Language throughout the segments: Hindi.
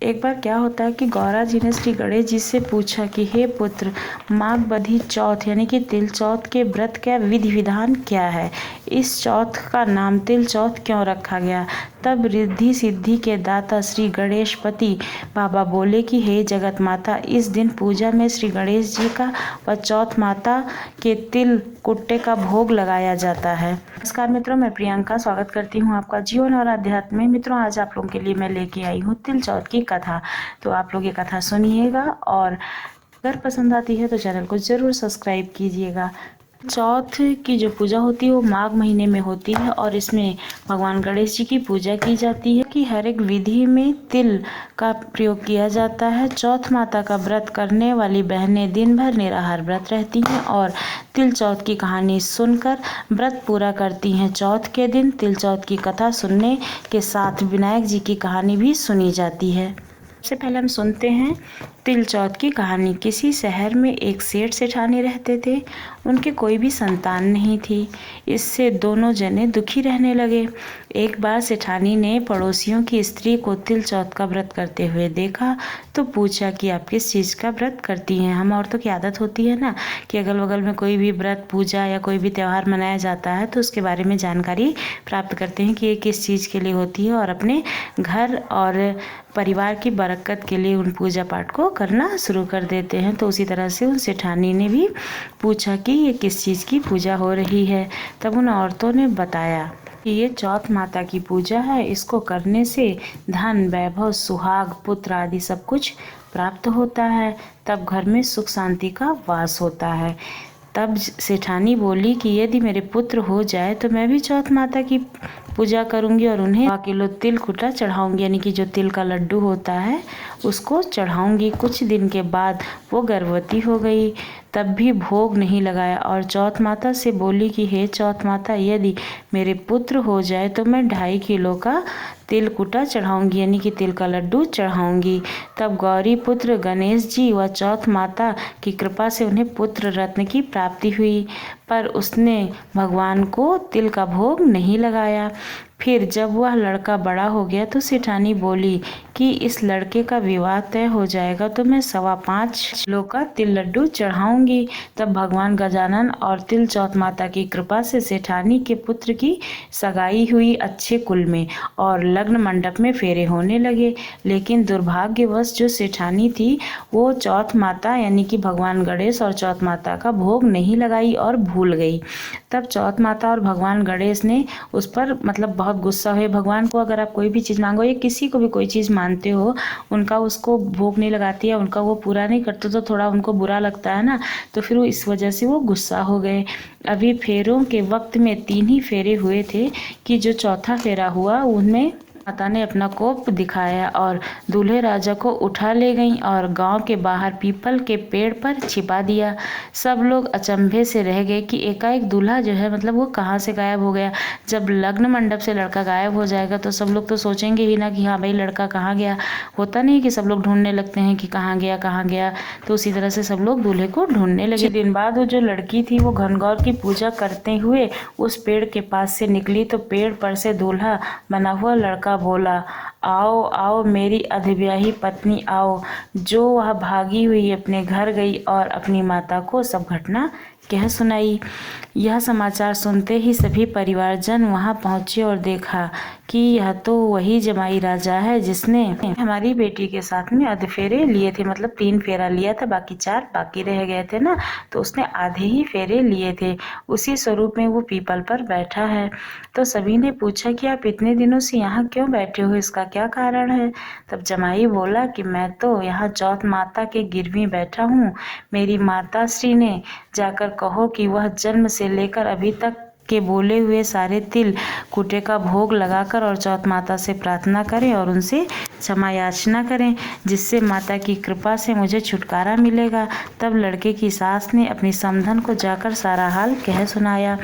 एक बार क्या होता है कि गौरा जी ने श्री गणेश जी से पूछा कि हे पुत्र, माघ बधी चौथ यानी कि तिल चौथ के व्रत का विधि विधान क्या है, इस चौथ का नाम तिल चौथ क्यों रखा गया। तब रिद्धि सिद्धि के दाता श्री गणेशपति बाबा बोले कि हे जगत माता, इस दिन पूजा में श्री गणेश जी का व चौथ माता के तिल कुट्टे का भोग लगाया जाता है। नमस्कार मित्रों, मैं प्रियंका स्वागत करती हूँ आपका जीवन और अध्यात्म में। मित्रों, आज आप लोगों के लिए मैं लेके आई हूँ तिल चौथ की कथा। तो आप लोग ये कथा सुनिएगा और अगर पसंद आती है तो चैनल को ज़रूर सब्सक्राइब कीजिएगा। चौथ की जो पूजा होती है वो माघ महीने में होती है और इसमें भगवान गणेश जी की पूजा की जाती है कि हर एक विधि में तिल का प्रयोग किया जाता है। चौथ माता का व्रत करने वाली बहनें दिन भर निराहार व्रत रहती हैं और तिल चौथ की कहानी सुनकर व्रत पूरा करती हैं। चौथ के दिन तिल चौथ की कथा सुनने के साथ विनायक जी की कहानी भी सुनी जाती है। सबसे पहले हम सुनते हैं तिल चौथ की कहानी। किसी शहर में एक सेठ सेठानी रहते थे। उनके कोई भी संतान नहीं थी। इससे दोनों जने दुखी रहने लगे। एक बार सेठानी ने पड़ोसियों की स्त्री को तिल चौथ का व्रत करते हुए देखा तो पूछा कि आप किस चीज़ का व्रत करती हैं। हम औरतों की आदत होती है ना कि अगल बगल में कोई भी व्रत पूजा या कोई भी त्यौहार मनाया जाता है तो उसके बारे में जानकारी प्राप्त करते हैं कि ये किस चीज़ के लिए होती है और अपने घर और परिवार की बरकत के लिए उन पूजा पाठ को करना शुरू कर देते हैं। तो उसी तरह से उन सेठानी ने भी पूछा कि ये किस चीज़ की पूजा हो रही है। तब उन औरतों ने बताया कि ये चौथ माता की पूजा है, इसको करने से धन वैभव सुहाग पुत्र आदि सब कुछ प्राप्त होता है, तब घर में सुख शांति का वास होता है। तब सेठानी बोली कि यदि मेरे पुत्र हो जाए तो मैं भी चौथ माता की पूजा करूंगी और उन्हें 1 किलो तिल कुटा चढ़ाऊंगी, यानी कि जो तिल का लड्डू होता है उसको चढ़ाऊंगी। कुछ दिन के बाद वो गर्भवती हो गई, तब भी भोग नहीं लगाया और चौथ माता से बोली कि हे चौथ माता, यदि मेरे पुत्र हो जाए तो मैं 2.5 किलो का तिल कुटा चढ़ाऊंगी, यानी कि तिल का लड्डू चढ़ाऊंगी। तब गौरी पुत्र गणेश जी व चौथ माता की कृपा से उन्हें पुत्र रत्न की प्राप्ति हुई, पर उसने भगवान को तिल का भोग नहीं लगाया। फिर जब वह लड़का बड़ा हो गया तो सेठानी बोली कि इस लड़के का विवाह तय हो जाएगा तो मैं 5.25 किलो का तिल लड्डू चढ़ाऊंगी। तब भगवान गजानन और तिल चौथ माता की कृपा से सेठानी के पुत्र की सगाई हुई अच्छे कुल में और लग्न मंडप में फेरे होने लगे। लेकिन दुर्भाग्यवश जो सेठानी थी वो चौथ माता यानी कि भगवान गणेश और चौथ माता का भोग नहीं लगाई और भूल गई। तब चौथ माता और भगवान गणेश ने उस पर बहुत गुस्सा हुए। भगवान को अगर आप कोई भी चीज़ मांगो या किसी को भी कोई चीज़ मानते हो, उनका उसको भोग नहीं लगाती है, उनका वो पूरा नहीं करते तो थोड़ा उनको बुरा लगता है ना, तो फिर वो इस वजह से वो गुस्सा हो गए। अभी फेरों के वक्त में 3 ही फेरे हुए थे कि जो चौथा फेरा हुआ उनमें माता ने अपना कोप दिखाया और दूल्हे राजा को उठा ले गईं और गांव के बाहर पीपल के पेड़ पर छिपा दिया। सब लोग अचंभे से रह गए कि एकाएक दूल्हा जो है वो कहाँ से गायब हो गया। जब लग्न मंडप से लड़का गायब हो जाएगा तो सब लोग तो सोचेंगे ही ना कि हाँ भाई लड़का कहाँ गया। होता नहीं कि सब लोग ढूंढने लगते हैं कि कहाँ गया कहाँ गया। तो उसी तरह से सब लोग दूल्हे को ढूंढने लगे। दिन बाद वो जो लड़की थी वो घनघोर की पूजा करते हुए उस पेड़ के पास से निकली तो पेड़ पर से दूल्हा बना हुआ लड़का बोला, आओ आओ मेरी अधब्याही पत्नी आओ। जो वह भागी हुई अपने घर गई और अपनी माता को सब घटना कह सुनाई। यह समाचार सुनते ही सभी परिवारजन वहां पहुंचे और देखा कि यह तो वही जमाई राजा है जिसने हमारी बेटी के साथ में आधे फेरे लिए थे। 3 फेरा लिया था, बाकी 4 बाकी रह गए थे ना, तो उसने आधे ही फेरे लिए थे। उसी स्वरूप में वो पीपल पर बैठा है। तो सभी ने पूछा कि आप इतने दिनों से यहाँ क्यों बैठे हो, इसका क्या कारण है। तब जमाई बोला कि मैं तो यहाँ चौथ माता के गिरवी बैठा हूँ। मेरी माता श्री ने जाकर कहो कि वह जन्म से लेकर अभी तक के बोले हुए सारे तिल कुटे का भोग लगाकर और चौथ माता से प्रार्थना करें और उनसे क्षमा याचना करें, जिससे माता की कृपा से मुझे छुटकारा मिलेगा। तब लड़के की सास ने अपनी समधन को जाकर सारा हाल कह सुनाया।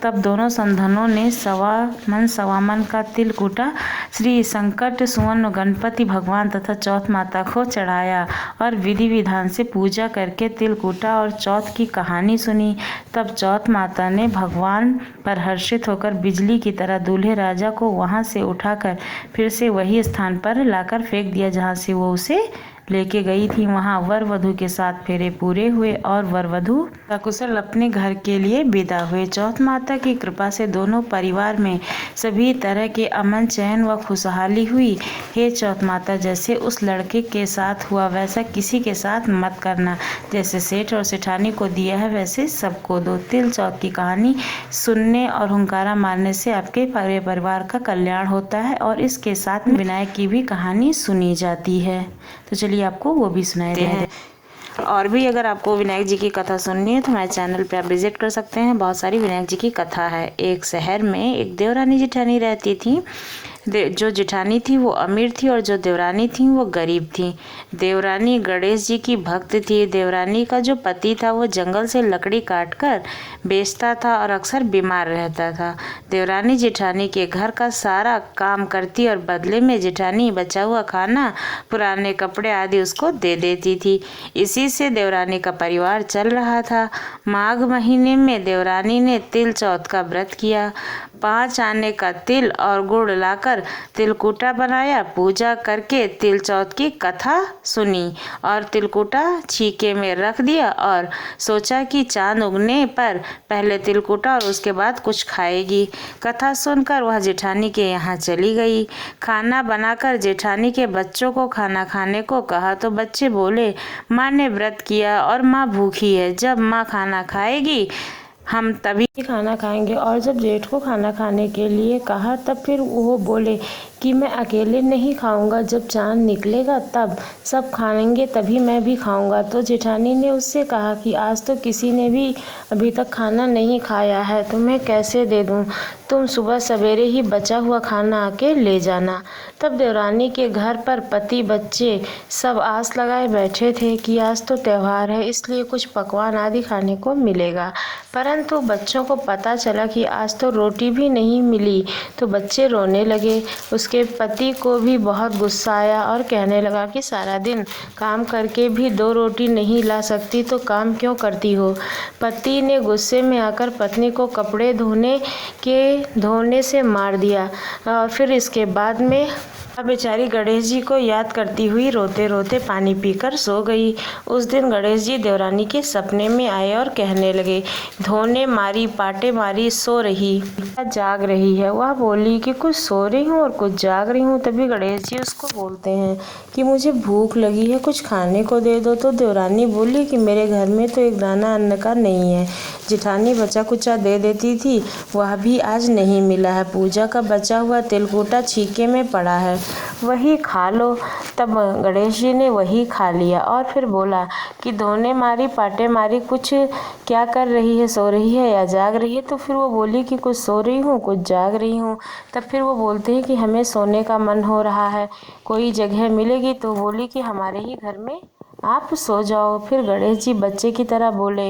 तब दोनों समधनों ने 1.25 मन का तिल कुटा श्री संकट सुवर्ण गणपति भगवान तथा चौथ माता को चढ़ाया और विधि विधान से पूजा करके तिल कुटा और चौथ की कहानी सुनी। तब चौथ माता ने भगवान पर हर्षित होकर बिजली की तरह दूल्हे राजा को वहां से उठाकर फिर से वही स्थान पर लाकर फेंक दिया जहां से वो उसे लेके गई थी। वहां वर वधू के साथ फेरे पूरे हुए और वर वधू सकुशल अपने घर के लिए विदा हुए। चौथ माता की कृपा से दोनों परिवार में सभी तरह के अमन, चैन व खुशहाली हुई। हे चौथ माता, जैसे उस लड़के के साथ हुआ वैसा किसी के साथ मत करना। जैसे सेठ और सेठानी को दिया है वैसे सबको दो। तिल चौथ की कहानी सुनने और हुंकारा मारने से आपके पूरे परिवार का कल्याण होता है और इसके साथ में विनायक की भी कहानी सुनी जाती है। तो चलिए आपको वो भी सुनाते हैं। और भी अगर आपको विनायक जी की कथा सुननी है तो हमारे चैनल पे आप विजिट कर सकते हैं। बहुत सारी विनायक जी की कथा है। एक शहर में एक देवरानी जेठानी रहती थी। जो जेठानी थी वो अमीर थी और जो देवरानी थी वो गरीब थी। देवरानी गणेश जी की भक्त थी। देवरानी का जो पति था वो जंगल से लकड़ी काटकर बेचता था और अक्सर बीमार रहता था। देवरानी जेठानी के घर का सारा काम करती और बदले में जेठानी बचा हुआ खाना, पुराने कपड़े आदि उसको दे देती थी। इसी से देवरानी का परिवार चल रहा था। माघ महीने में देवरानी ने तिल चौथ का व्रत किया। 5 आने का तिल और गुड़ लाकर तिलकुटा बनाया। पूजा करके तिल चौथ की कथा सुनी और तिलकुटा छीके में रख दिया और सोचा कि चांद उगने पर पहले तिलकुटा और उसके बाद कुछ खाएगी। कथा सुनकर वह जेठानी के यहाँ चली गई। खाना बनाकर जेठानी के बच्चों को खाना खाने को कहा तो बच्चे बोले, माँ ने व्रत किया और माँ भूखी है। जब माँ खाना खाएगी हम तभी खाना खाएंगे। और जब जेठ को खाना खाने के लिए कहा तब फिर वो बोले कि मैं अकेले नहीं खाऊंगा, जब चांद निकलेगा तब सब खाएंगे तभी मैं भी खाऊंगा। तो जेठानी ने उससे कहा कि आज तो किसी ने भी अभी तक खाना नहीं खाया है, तो मैं कैसे दे दूं? तुम सुबह सवेरे ही बचा हुआ खाना आके ले जाना। तब देवरानी के घर पर पति बच्चे सब आस लगाए बैठे थे कि आज तो त्यौहार है, इसलिए कुछ पकवान आदि खाने को मिलेगा। परंतु बच्चों को पता चला कि आज तो रोटी भी नहीं मिली, तो बच्चे रोने लगे। उसके पति को भी बहुत गुस्सा आया और कहने लगा कि सारा दिन काम करके भी 2 रोटी नहीं ला सकती तो काम क्यों करती हो? पति ने गुस्से में आकर पत्नी को कपड़े धोने से मार दिया और फिर इसके बाद में बेचारी गणेश जी को याद करती हुई रोते रोते पानी पीकर सो गई। उस दिन गणेश जी देवरानी के सपने में आए और कहने लगे, धोने मारी पाटे मारी सो रही जाग रही है। वह बोली कि कुछ सो रही हूँ और कुछ जाग रही हूँ। तभी गणेश जी उसको बोलते हैं कि मुझे भूख लगी है, कुछ खाने को दे दो। तो देवरानी बोली कि मेरे घर में तो एक दाना अन्न का नहीं है। जेठानी बचा कुचा दे देती थी, वह भी आज नहीं मिला है। पूजा का बचा हुआ तिलकुटा छीके में पड़ा है, वही खा लो। तब गणेश जी ने वही खा लिया और फिर बोला कि धोने मारी पाटे मारी कुछ क्या कर रही है, सो रही है या जाग रही है? तो फिर वो बोली कि कुछ सो रही हूँ कुछ जाग रही हूँ। तब फिर वो बोलते हैं कि हमें सोने का मन हो रहा है, कोई जगह मिलेगी? तो बोली कि हमारे ही घर में आप सो जाओ। फिर गणेश जी बच्चे की तरह बोले,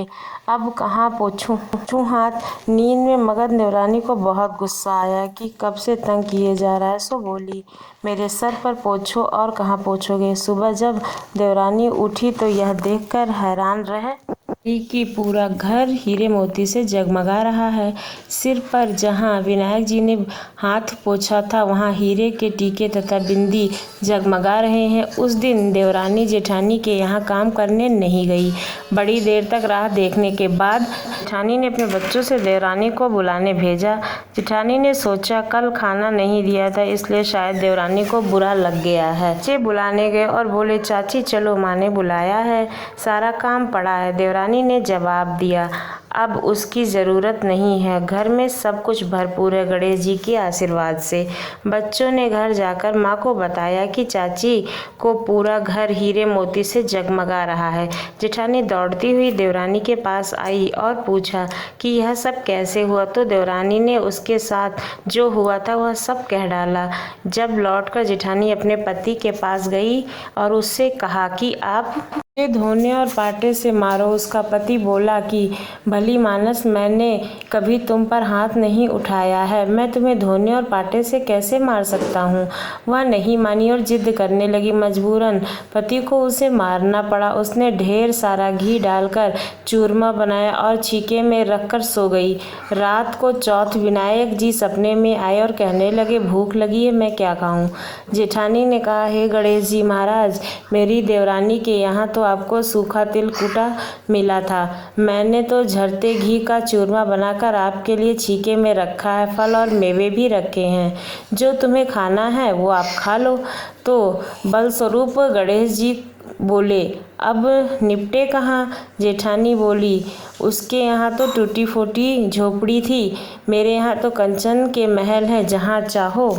अब कहाँ पोंछूं हाथ। नींद में मगन देवरानी को बहुत गुस्सा आया कि कब से तंग किए जा रहा है, सो बोली, मेरे सर पर पोंछो और कहाँ पोंछोगे? सुबह जब देवरानी उठी तो यह देखकर हैरान रह कि पूरा घर हीरे मोती से जगमगा रहा है। सिर पर जहाँ विनायक जी ने हाथ पोंछा था वहाँ हीरे के टीके तथा बिंदी जगमगा रहे हैं। उस दिन देवरानी जेठानी के यहाँ काम करने नहीं गई। बड़ी देर तक राह देखने के बाद जेठानी ने अपने बच्चों से देवरानी को बुलाने भेजा। जेठानी ने सोचा कल खाना नहीं दिया था इसलिए शायद देवरानी को बुरा लग गया है। बच्चे बुलाने गए और बोले, चाची चलो, माँ ने बुलाया है, सारा काम पड़ा है। देवरानी ने जवाब दिया, अब उसकी ज़रूरत नहीं है, घर में सब कुछ भरपूर है गणेश जी के आशीर्वाद से। बच्चों ने घर जाकर माँ को बताया कि चाची को पूरा घर हीरे मोती से जगमगा रहा है। जेठानी दौड़ती हुई देवरानी के पास आई और पूछा कि यह सब कैसे हुआ? तो देवरानी ने उसके साथ जो हुआ था वह सब कह डाला। जब लौटकर जेठानी अपने पति के पास गई और उससे कहा कि आप मुझे धोने और पाटे से मारो। उसका पति बोला कि भली मानस, मैंने कभी तुम पर हाथ नहीं उठाया है, मैं तुम्हें धोने और पाटे से कैसे मार सकता हूँ। वह नहीं मानी और जिद करने लगी। मजबूरन पति को उसे मारना पड़ा। उसने ढेर सारा घी डालकर चूरमा बनाया और छीके में रखकर सो गई। रात को चौथ विनायक जी सपने में आए और कहने लगे, भूख लगी है, मैं क्या खाऊं। जेठानी ने कहा, हे गणेश जी महाराज, मेरी देवरानी के यहाँ तो आपको सूखा तिल कूटा मिला था। मैंने तो झरते घी का चूरमा बनाकर आपके लिए छीके में रखा है। फल और मेवे भी रखे हैं, जो तुम्हें खाना है वो आप खा लो। तो बलस्वरूप गणेश जी बोले, अब निपटे कहाँ। जेठानी बोली, उसके यहाँ तो टूटी फूटी झोपड़ी थी, मेरे यहाँ तो कंचन के महल हैं, जहाँ चाहो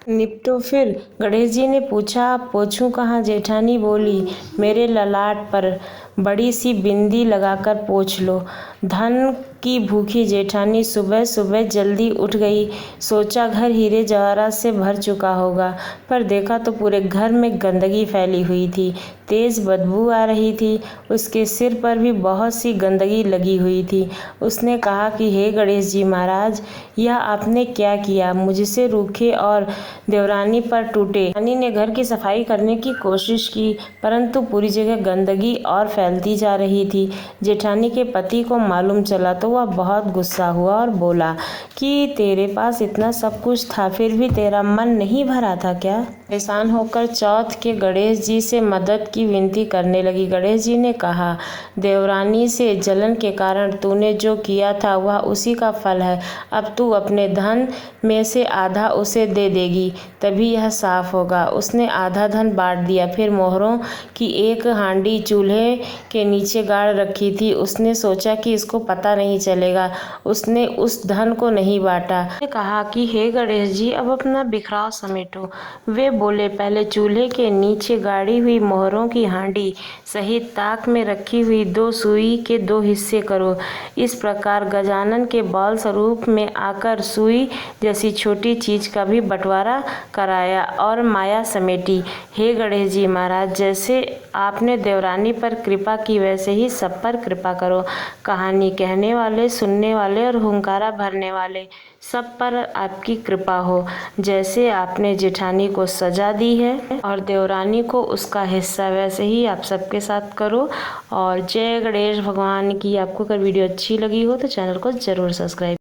निपटो। फिर गणेश जी ने पूछा, पोछूं कहाँ। जेठानी बोली, मेरे ललाट पर बड़ी सी बिंदी लगाकर पोंछ लो। धन की भूखी जेठानी सुबह सुबह जल्दी उठ गई। सोचा घर हीरे जवाहरात से भर चुका होगा, पर देखा तो पूरे घर में गंदगी फैली हुई थी। तेज बदबू आ रही थी। उसके सिर पर भी बहुत सी गंदगी लगी हुई थी। उसने कहा कि हे गणेश जी महाराज, यह आपने क्या किया। मुझसे रूखे और देवरानी पर टूटे। रानी ने घर की सफाई करने की कोशिश की, परंतु पूरी जगह गंदगी और फैलती जा रही थी। जेठानी के पति को मालूम चला तो वह बहुत गुस्सा हुआ और बोला कि तेरे पास इतना सब कुछ था, फिर भी तेरा मन नहीं भरा था क्या। परेशान होकर चौथ के गणेश जी से मदद की विनती करने लगी। गणेश जी ने कहा, देवरानी से जलन के कारण तूने जो किया था वह उसी का फल है। अब तू अपने धन में से आधा उसे दे देगी, तभी यह साफ होगा। उसने आधा धन बांट दिया। फिर मोहरों की एक हांडी चूल्हे के नीचे गाड़ रखी थी। उसने सोचा कि इसको पता नहीं चलेगा। उसने उस धन को नहीं बांटा। उसने कहा कि हे गणेश जी, अब अपना बिखराव समेटो। वे बोले, पहले चूल्हे के नीचे गाड़ी हुई मोहरों की हांडी सहित ताक में रखी हुई 2 सुई के 2 हिस्से करो। इस प्रकार गजानन के बाल स्वरूप में आकर सुई जैसी छोटी चीज का भी बंटवारा कराया और माया समेटी। हे गणेश जी महाराज, जैसे आपने देवरानी पर कृपा की, वैसे ही सब पर कृपा करो। कहानी कहने वाले, सुनने वाले और हुंकारा भरने वाले सब पर आपकी कृपा हो। जैसे आपने जेठानी को सजा दी है और देवरानी को उसका हिस्सा, वैसे ही आप सबके साथ करो। और जय गणेश भगवान की। आपको अगर वीडियो अच्छी लगी हो तो चैनल को ज़रूर सब्सक्राइब